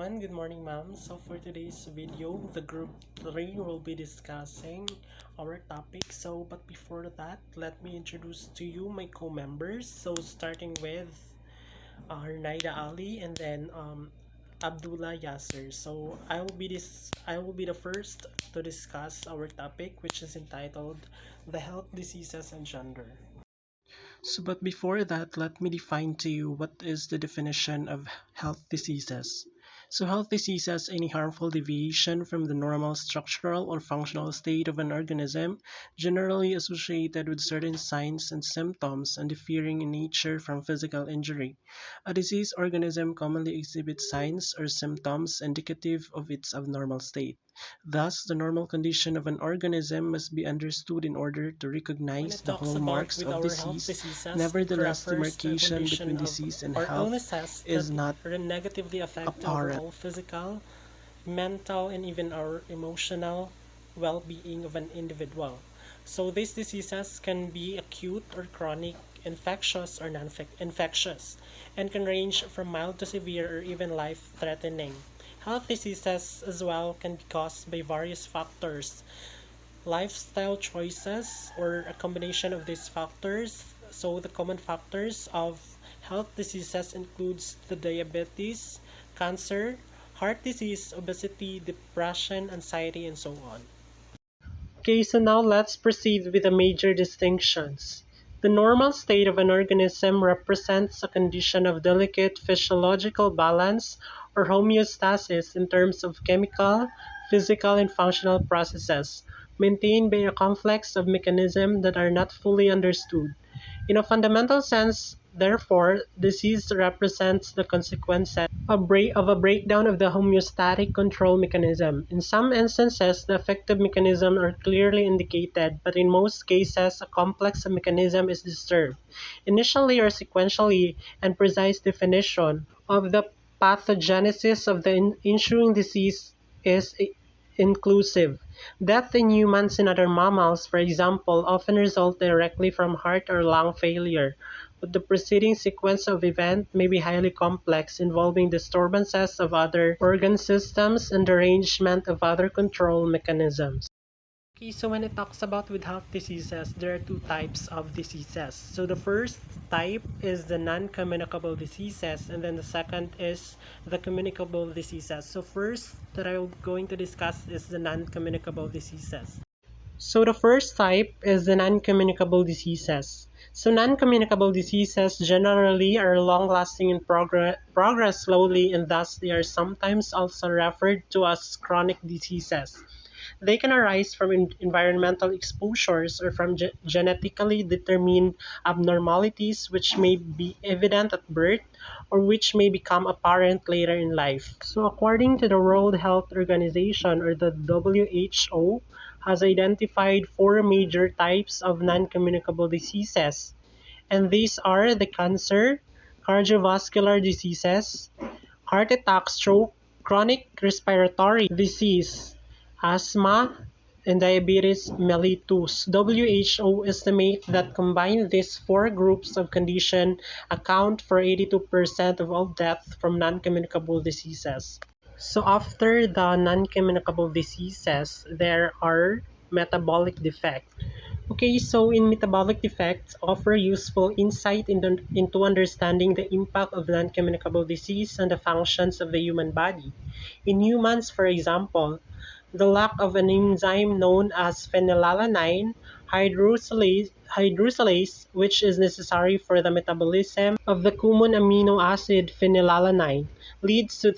everyone, good morning ma'am. So for today's video, the group 3 will be discussing our topic. But before that, let me introduce to you my co-members. So starting with Naida Ali and then Abdullah Yasser. So I will be the first to discuss our topic, which is entitled The Health, Diseases and Gender. But before that, let me define to you what is the definition of health diseases. So health diseases, any harmful deviation from the normal structural or functional state of an organism, generally associated with certain signs and symptoms and differing in nature from physical injury. A diseased organism commonly exhibits signs or symptoms indicative of its abnormal state. Thus, the normal condition of an organism must be understood in order to recognize the hallmarks of disease. Nevertheless, demarcation between disease and health is not negatively affect our apparent. overall physical, mental, and even our emotional well-being of an individual. So these diseases can be acute or chronic, infectious or non-infectious, and can range from mild to severe or even life-threatening. Health diseases as well can be caused by various factors, lifestyle choices, or a combination of these factors. So the common factors of health diseases includes the diabetes, cancer, heart disease, obesity, depression, anxiety, and so on. Okay, so now let's proceed with the major distinctions. The normal state of an organism represents a condition of delicate physiological balance or homeostasis in terms of chemical, physical, and functional processes, maintained by a complex of mechanisms that are not fully understood. In a fundamental sense, therefore, disease represents the consequences of a breakdown of the homeostatic control mechanism. In some instances, the effective mechanism are clearly indicated, but in most cases, a complex mechanism is disturbed. Initially or sequentially, and precise definition of the pathogenesis of the ensuing disease is inclusive. Death in humans and other mammals, for example, often result directly from heart or lung failure, but the preceding sequence of events may be highly complex, involving disturbances of other organ systems and derangement of other control mechanisms. Okay, so when it talks about with health diseases, there are two types of diseases. So the first type is the non-communicable diseases, and then the second is the communicable diseases. So first that I'm going to discuss is the non-communicable diseases. So the first type is the non-communicable diseases. So non-communicable diseases generally are long-lasting and progress slowly, and thus they are sometimes also referred to as chronic diseases. They can arise from environmental exposures or from genetically determined abnormalities which may be evident at birth or which may become apparent later in life. So according to the World Health Organization, or the WHO, has identified four major types of non-communicable diseases, and these are the cancer, cardiovascular diseases, heart attack, stroke, chronic respiratory disease, asthma, and diabetes mellitus. WHO estimates that combined these four groups of condition account for 82% of all deaths from non-communicable diseases. So after the non-communicable diseases, there are metabolic defects. Okay, so in metabolic defects offer useful insight into understanding the impact of non-communicable disease on the functions of the human body. In humans, for example, the lack of an enzyme known as phenylalanine hydroxylase, which is necessary for the metabolism of the common amino acid phenylalanine, leads to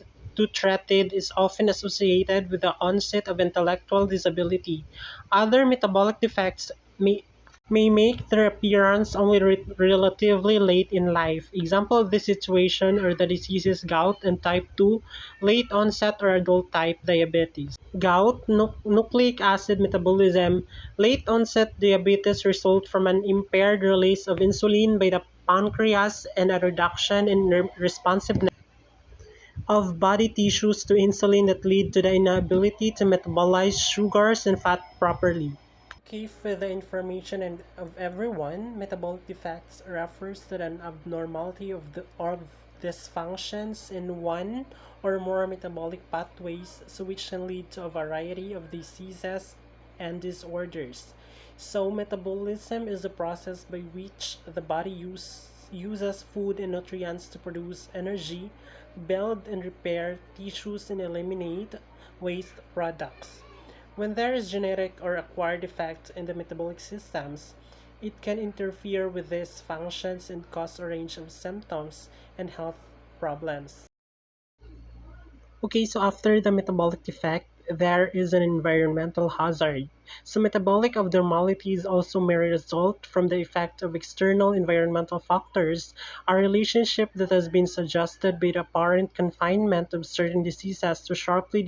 treated is often associated with the onset of intellectual disability. Other metabolic defects may make their appearance only relatively late in life. Example of this situation are the diseases gout and type 2 late onset or adult type diabetes. Gout, nucleic acid metabolism, late onset diabetes result from an impaired release of insulin by the pancreas and a reduction in responsiveness of body tissues to insulin that lead to the inability to metabolize sugars and fat properly. Okay, for the information of everyone, metabolic defects refers to an abnormality of dysfunctions in one or more metabolic pathways, so which can lead to a variety of diseases and disorders. So metabolism is the process by which the body uses food and nutrients to produce energy, build and repair tissues, and eliminate waste products. When there is genetic or acquired defect in the metabolic systems, it can interfere with these functions and cause a range of symptoms and health problems. Okay, so after the metabolic defect, there is an environmental hazard. So metabolic abnormalities also may result from the effect of external environmental factors, a relationship that has been suggested by the apparent confinement of certain diseases to sharply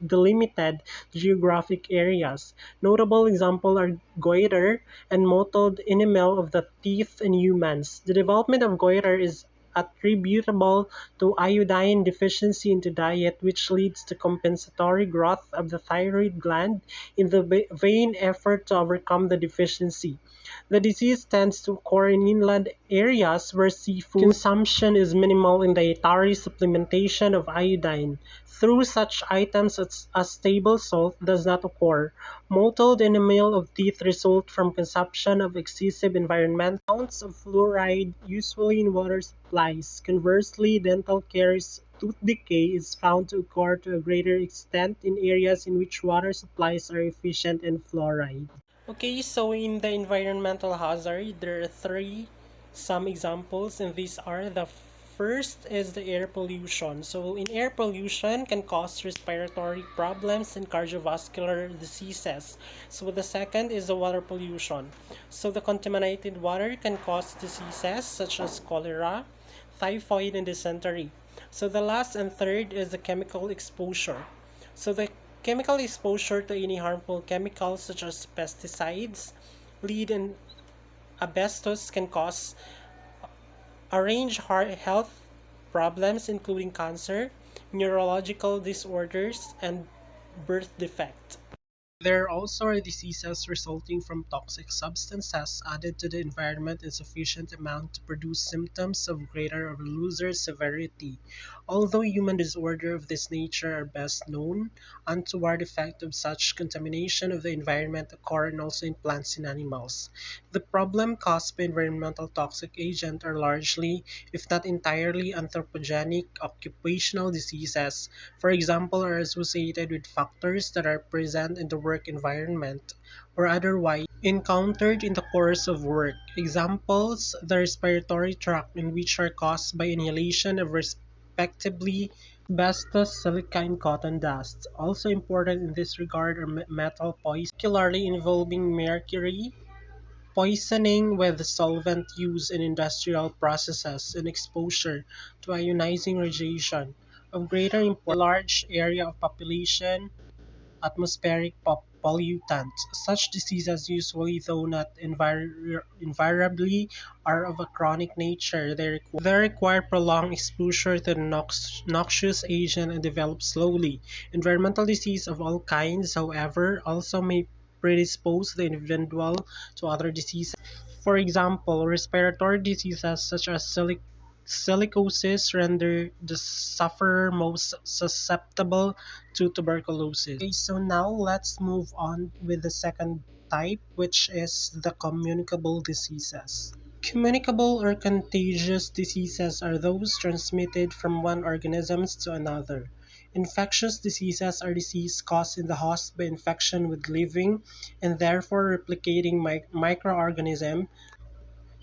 delimited geographic areas. Notable examples are goiter and mottled enamel of the teeth in humans. The development of goiter is attributable to iodine deficiency in the diet, which leads to compensatory growth of the thyroid gland in the vain effort to overcome the deficiency. The disease tends to occur in inland areas where seafood consumption is minimal and dietary supplementation of iodine through such items as table salt does not occur. Mottled enamel of teeth result from consumption of excessive environmental amounts of fluoride, usually in water supplies. Conversely, dental caries tooth decay is found to occur to a greater extent in areas in which water supplies are efficient in fluoride. Okay, so in the environmental hazard, there are three some examples, and these are the first is the air pollution. So in air pollution can cause respiratory problems and cardiovascular diseases. So the second is the water pollution. So the contaminated water can cause diseases such as cholera, typhoid, and dysentery. So the last and third is the chemical exposure. So the chemical exposure to any harmful chemicals such as pesticides, lead, and asbestos can cause a range of health problems including cancer, neurological disorders, and birth defect. There also are diseases resulting from toxic substances added to the environment in sufficient amount to produce symptoms of greater or lesser severity. Although human disorders of this nature are best known, untoward effects of such contamination of the environment occur and also in plants and animals. The problem caused by environmental toxic agents are largely, if not entirely, anthropogenic occupational diseases. For example, are associated with factors that are present in the work environment or otherwise encountered in the course of work. Examples: the respiratory tract, in which are caused by inhalation of respectively asbestos, silica, and cotton dust. Also important in this regard are metal poisons, particularly involving mercury poisoning with solvent use in industrial processes and exposure to ionizing radiation. Of greater importance, large area of population atmospheric pollutants. Such diseases usually, though not invariably, are of a chronic nature. They require prolonged exposure to the noxious agent and develop slowly. Environmental disease of all kinds, however, also may predispose the individual to other diseases. For example, respiratory diseases such as silicosis render the sufferer most susceptible to tuberculosis. Okay, so now let's move on with the second type, which is the communicable diseases. Communicable or contagious diseases are those transmitted from one organism to another. Infectious diseases are diseases caused in the host by infection with living and therefore replicating microorganisms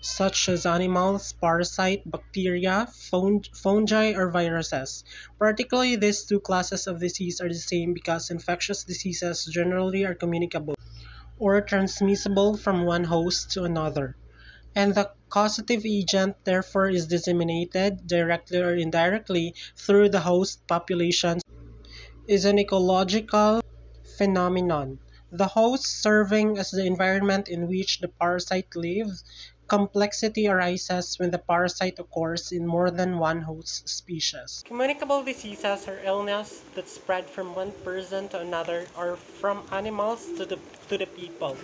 such as animals, parasite, bacteria, fungi, or viruses. Particularly, these two classes of disease are the same because infectious diseases generally are communicable or transmissible from one host to another, and the causative agent therefore is disseminated directly or indirectly through the host population is an ecological phenomenon. The host serving as the environment in which the parasite lives. Complexity arises when the parasite occurs in more than one host species. Communicable diseases are illness that spread from one person to another or from animals to the people.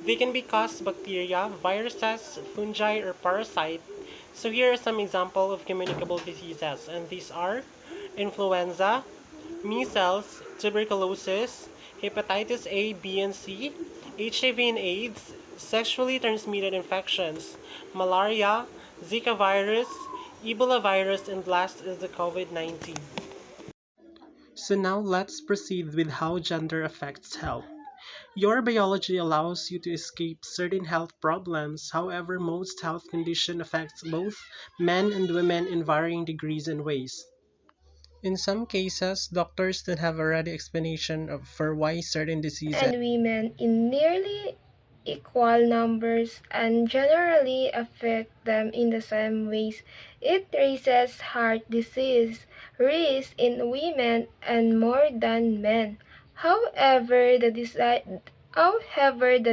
They can be caused by bacteria, viruses, fungi, or parasites. So here are some examples of communicable diseases, and these are influenza, measles, tuberculosis, hepatitis A, B, and C, HIV and AIDS, sexually transmitted infections, malaria, Zika virus, Ebola virus, and last is the COVID-19. So now let's proceed with how gender affects health. Your biology allows you to escape certain health problems. However, most health condition affects both men and women in varying degrees and ways. In some cases, doctors don't have a ready explanation for why certain diseases and women in nearly equal numbers and generally affect them in the same ways. It raises heart disease risk in women and more than men. However, the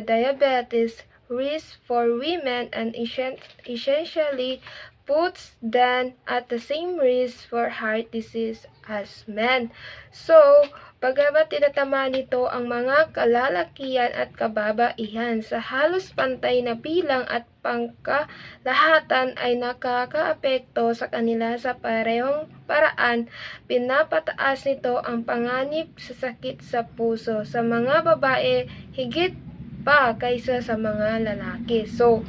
diabetes risk for women and essentially puts them at the same risk for heart disease as men. So, bagamat tinatamaan nito ang mga kalalakihan at kababaihan sa halos pantay na bilang at pangkalahatan ay nakakaapekto sa kanila sa parehong paraan, pinapataas nito ang panganib sa sakit sa puso sa mga babae higit pa kaysa sa mga lalaki. So,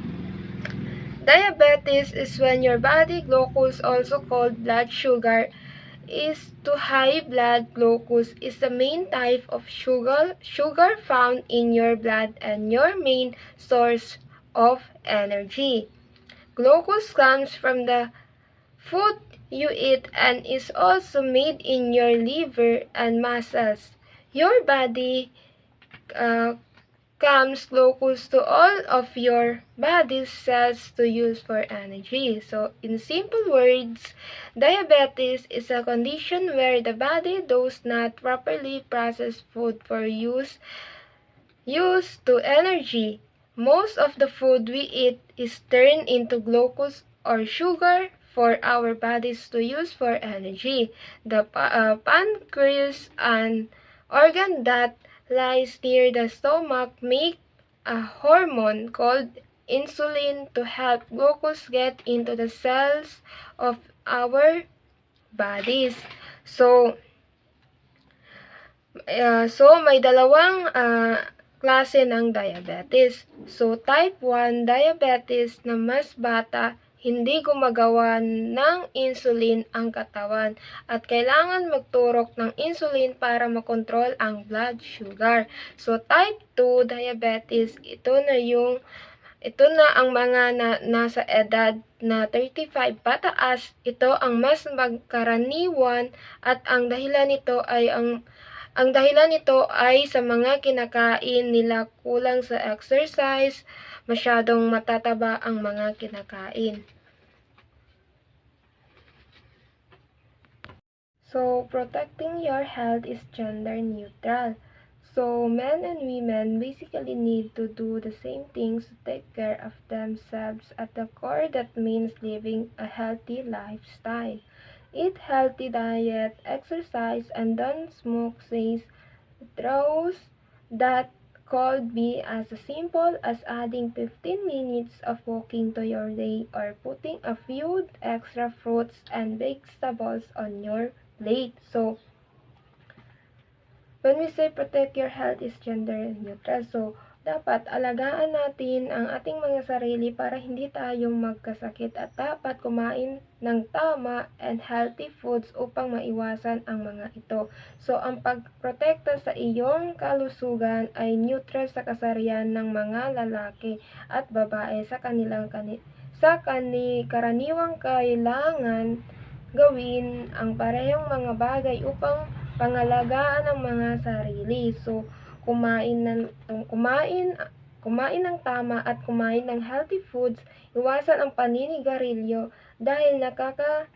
diabetes is when your body glucose, also called blood sugar, is too high. Blood glucose is the main type of sugar found in your blood and your main source of energy. Glucose comes from the food you eat and is also made in your liver and muscles. Your body uh, comes glucose to all of your body's cells to use for energy. So, in simple words, diabetes is a condition where the body does not properly process food for use to energy. Most of the food we eat is turned into glucose or sugar for our bodies to use for energy. The pancreas, an organ that lies near the stomach, make a hormone called insulin to help glucose get into the cells of our bodies. So, may dalawang klase ng diabetes. So, type 1 diabetes na mas bata, hindi gumagawa ng insulin ang katawan at kailangan magturok ng insulin para makontrol ang blood sugar. So, type 2 diabetes, ito na ang mga nasa edad na 35 pataas. Ito ang mas magkaraniwan at ang dahilan nito ay sa mga kinakain nila, kulang sa exercise, masyadong matataba ang mga kinakain. So, protecting your health is gender neutral. So, men and women basically need to do the same things to take care of themselves. At the core, that means living a healthy lifestyle. Eat healthy diet, exercise, and don't smoke, says those that could be as simple as adding 15 minutes of walking to your day or putting a few extra fruits and vegetables on your plate. So, when we say protect your health is gender neutral, so dapat alagaan natin ang ating mga sarili para hindi tayo magkasakit at dapat kumain ng tama and healthy foods upang maiwasan ang mga ito. So, ang pagprotekta sa iyong kalusugan ay neutral sa kasarian ng mga lalaki at babae sa karaniwang kailangan gawin ang parehong mga bagay upang pangalagaan ang mga sarili. So, kumain ng tama at kumain ng healthy foods, iwasan ang paninigarilyo dahil nakakasira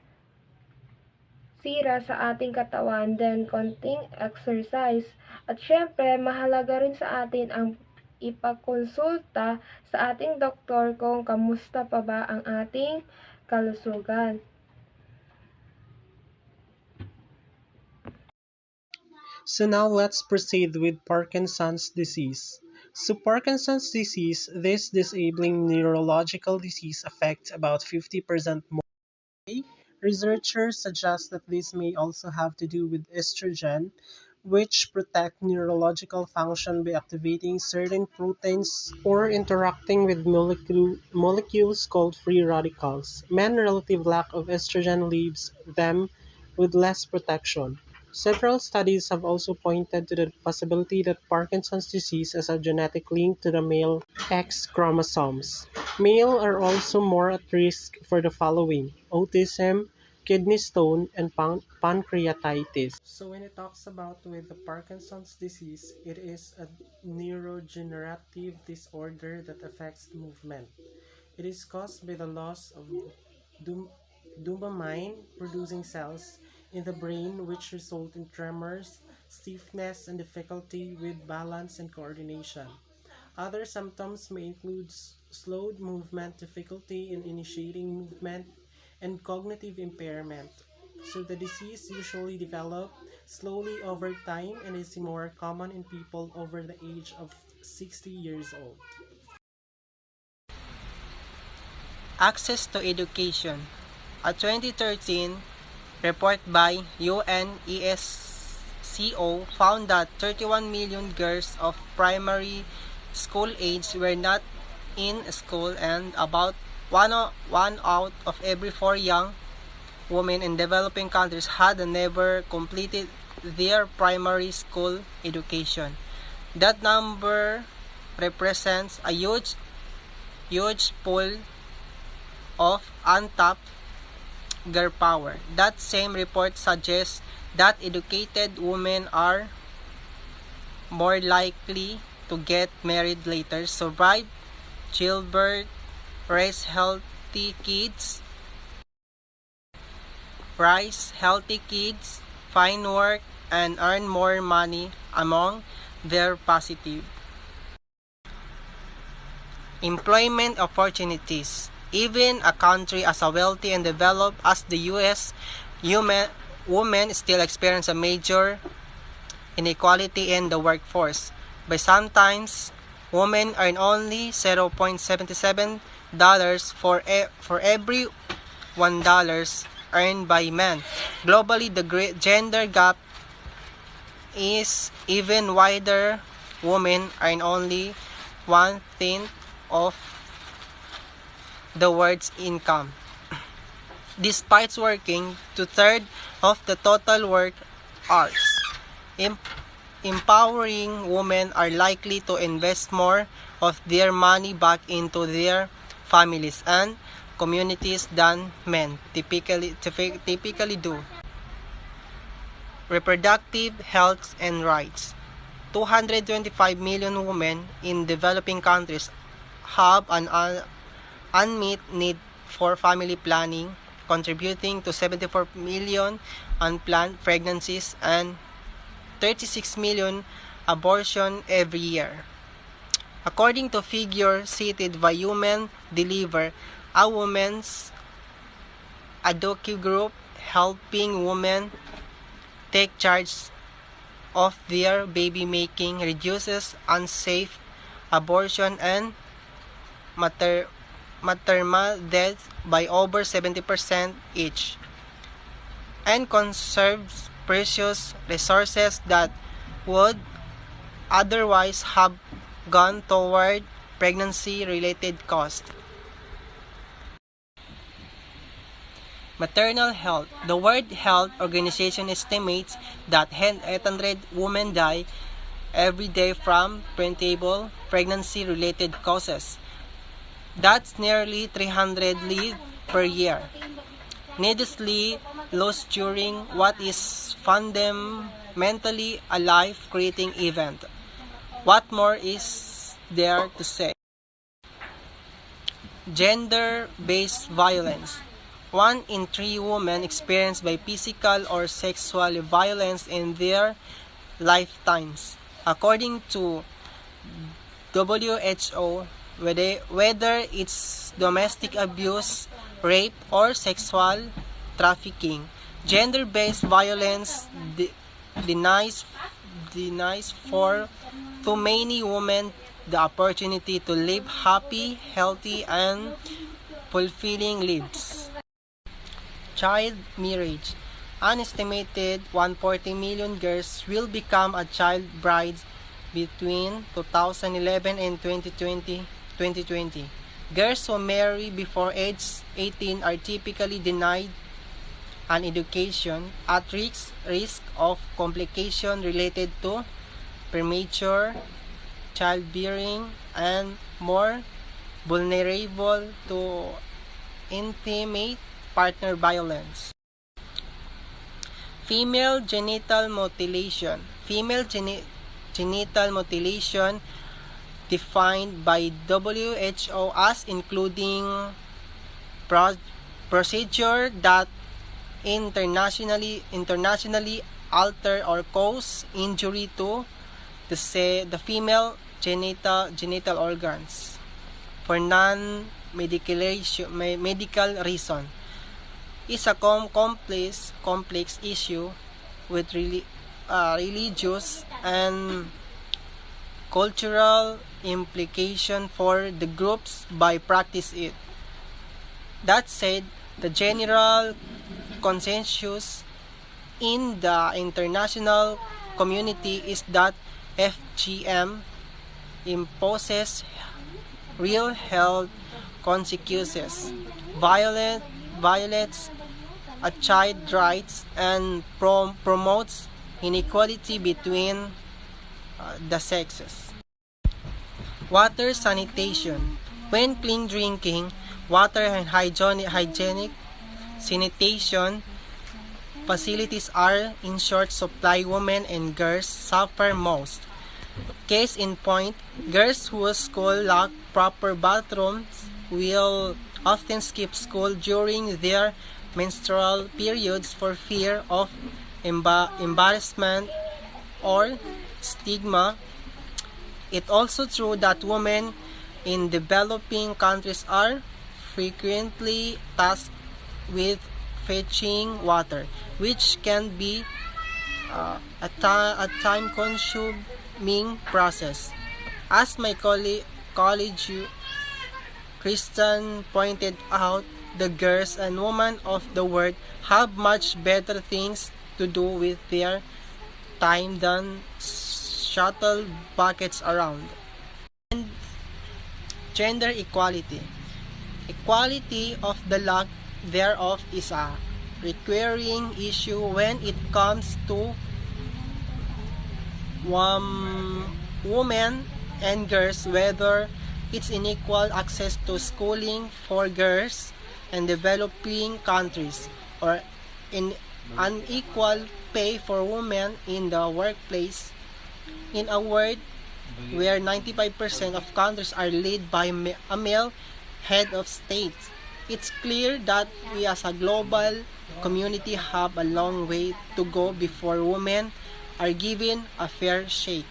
sa ating katawan, then konting exercise. At syempre, mahalaga rin sa atin ang ipagkonsulta sa ating doktor kung kamusta pa ba ang ating kalusugan. So now let's proceed with Parkinson's disease. So Parkinson's disease, this disabling neurological disease affects about 50% more. Researchers suggest that this may also have to do with estrogen, which protect neurological function by activating certain proteins or interacting with molecules called free radicals. Men relative lack of estrogen leaves them with less protection. Several studies have also pointed to the possibility that Parkinson's disease has a genetic link to the male X chromosomes. Males are also more at risk for the following: autism, kidney stone, and pancreatitis. So when it talks about with the Parkinson's disease, it is a neurodegenerative disorder that affects movement. It is caused by the loss of dom- dopamine producing cells in the brain, which result in tremors, stiffness, and difficulty with balance and coordination. Other symptoms may include slowed movement, difficulty in initiating movement, and cognitive impairment. So the disease usually develops slowly over time and is more common in people over the age of 60 years old. Access to education. A 2013 report by UNESCO found that 31 million girls of primary school age were not in school, and about one out of every four young women in developing countries had never completed their primary school education. That number represents a huge pool of untapped girl power. That same report suggests that educated women are more likely to get married later, survive childbirth, raise healthy kids, find work, and earn more money among their positive employment opportunities. Even a country as wealthy and developed as the US, women still experience a major inequality in the workforce. By sometimes, women earn only $0.77 for every $1 earned by men. Globally, the gender gap is even wider. Women earn only one-tenth of the world's income. Despite working two-thirds of the total work hours, empowering women are likely to invest more of their money back into their families and communities than men typically do. Reproductive health and rights. 225 million women in developing countries have an unmet need for family planning, contributing to 74 million unplanned pregnancies and 36 million abortions every year. According to figures cited by Women Deliver, a women's advocacy group helping women take charge of their baby making reduces unsafe abortion and maternal death by over 70% each, and conserves precious resources that would otherwise have gone toward pregnancy-related costs. Maternal health. The World Health Organization estimates that 800 women die every day from preventable pregnancy-related causes. That's nearly 300 lives per year, needlessly lost during what is fundamentally a life-creating event. What more is there to say? Gender-based violence. 1 in 3 women experience by physical or sexual violence in their lifetimes. According to WHO, whether it's domestic abuse, rape, or sexual trafficking, gender-based violence denies denies for too many women the opportunity to live happy, healthy, and fulfilling lives. Child marriage. An estimated 140 million girls will become a child brides between 2011 and 2020. Girls who marry before age 18 are typically denied an education at risk of complication related to premature childbearing and more vulnerable to intimate partner violence. Female genital mutilation. Genital mutilation defined by WHO as including procedure that internationally alter or cause injury to the female genital organs for medical reason is a complex issue with religious and cultural implication for the groups by practice it. That said, the general consensus in the international community is that FGM imposes real health consequences, violates a child's rights, and promotes inequality between the sexes. Water sanitation. When clean drinking water and hygienic sanitation facilities are in short supply, women and girls suffer most. Case in point, girls whose school lack proper bathrooms will often skip school during their menstrual periods for fear of embarrassment or stigma. It's also true that women in developing countries are frequently tasked with fetching water, which can be a time-consuming process. As my college Kristen pointed out, the girls and women of the world have much better things to do with their time than shuttle buckets around. And gender equality. Equality of the lack thereof is a recurring issue when it comes to women and girls, whether it's unequal access to schooling for girls in developing countries or in unequal pay for women in the workplace. In a world where 95% of countries are led by a male head of state, it's clear that we as a global community have a long way to go before women are given a fair shake.